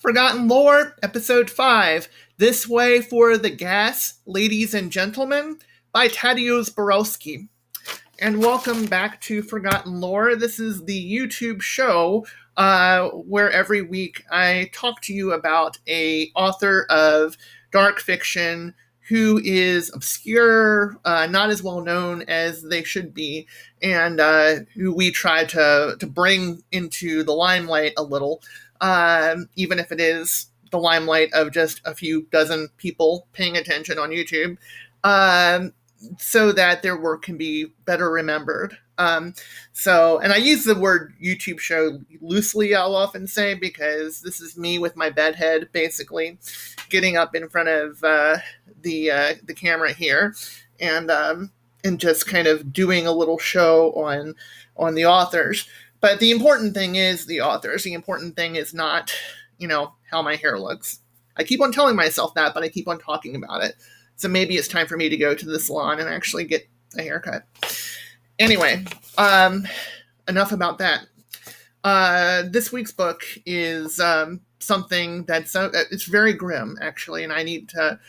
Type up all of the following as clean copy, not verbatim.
Forgotten Lore, Episode 5, This Way for the Gas, Ladies and Gentlemen, by Tadeusz Borowski. And welcome back to Forgotten Lore. This is the YouTube show where every week I talk to you about an author of dark fiction who is obscure, not as well known as they should be, and who we try to bring into the limelight a little. Even if it is the limelight of just a few dozen people paying attention on YouTube, so that their work can be better remembered. And I use the word YouTube show loosely, I'll often say, because this is me with my bedhead, basically, getting up in front of the camera here, and just kind of doing a little show on the authors. But the important thing is the authors. The important thing is not, how my hair looks. I keep on telling myself that, but I keep on talking about it. So maybe it's time for me to go to the salon and actually get a haircut. Anyway, enough about that. This week's book is something that's it's very grim, actually, and I need to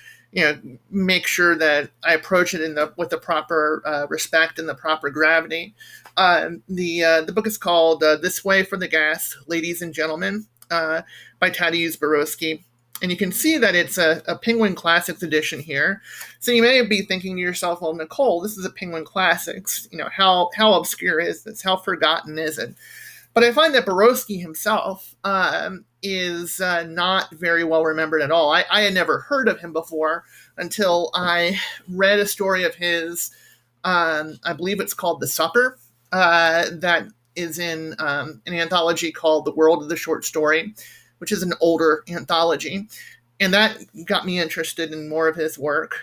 make sure that I approach it with the proper respect and the proper gravity. The book is called This Way for the Gas, Ladies and Gentlemen, by Tadeusz Borowski. And you can see that it's a Penguin Classics edition here. So you may be thinking to yourself, well, Nicole, this is a Penguin Classics. How obscure is this? How forgotten is it? But I find that Borowski himself is not very well remembered at all. I had never heard of him before until I read a story of his, I believe it's called The Supper, that is in an anthology called The World of the Short Story, which is an older anthology. And that got me interested in more of his work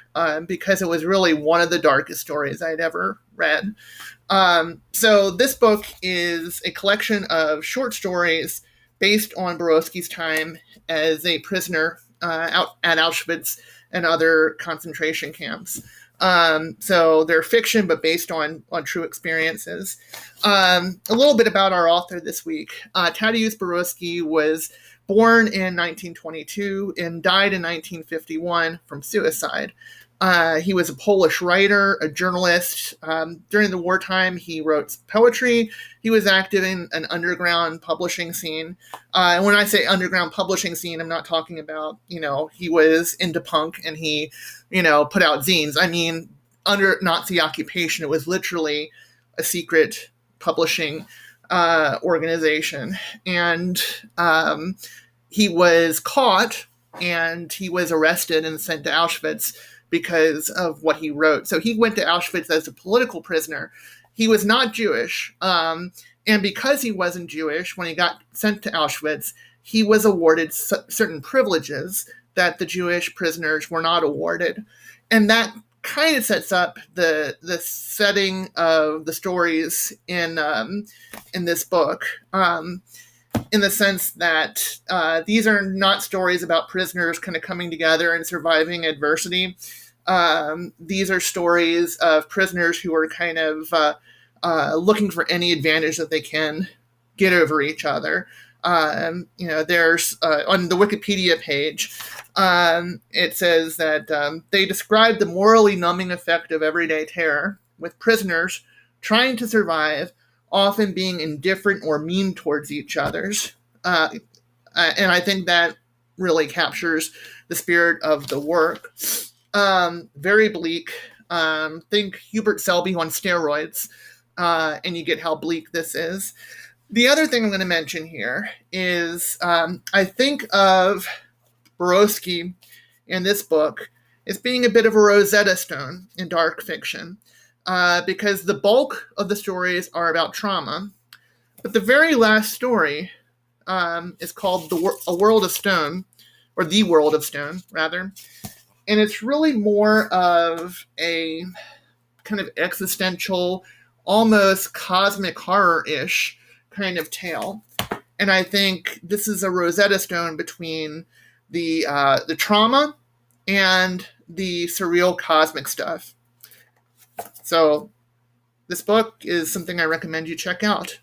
because it was really one of the darkest stories I'd ever read. So this book is a collection of short stories based on Borowski's time as a prisoner out at Auschwitz and other concentration camps. So they're fiction, but based on true experiences. A little bit about our author this week. Tadeusz Borowski was born in 1922 and died in 1951 from suicide. He was a Polish writer, a journalist. During the wartime, he wrote poetry. He was active in an underground publishing scene. And when I say underground publishing scene, I'm not talking about, he was into punk and he, put out zines. I mean, under Nazi occupation, it was literally a secret publishing organization. And he was caught and he was arrested and sent to Auschwitz because of what he wrote. So he went to Auschwitz as a political prisoner. He was not Jewish. And because he wasn't Jewish, when he got sent to Auschwitz, he was awarded certain privileges that the Jewish prisoners were not awarded. And that kind of sets up the setting of the stories in this book, in the sense that these are not stories about prisoners kind of coming together and surviving adversity. These are stories of prisoners who are kind of looking for any advantage that they can get over each other. There's on the Wikipedia page, it says that they describe the morally numbing effect of everyday terror, with prisoners trying to survive, often being indifferent or mean towards each other's. And I think that really captures the spirit of the work. Very bleak. Think Hubert Selby on steroids, and you get how bleak this is. The other thing I'm going to mention here is I think of Borowski in this book as being a bit of a Rosetta Stone in dark fiction, because the bulk of the stories are about trauma. But the very last story is called A World of Stone, or The World of Stone, rather. And it's really more of a kind of existential, almost cosmic horror-ish kind of tale. And I think this is a Rosetta Stone between the trauma and the surreal cosmic stuff. So this book is something I recommend you check out.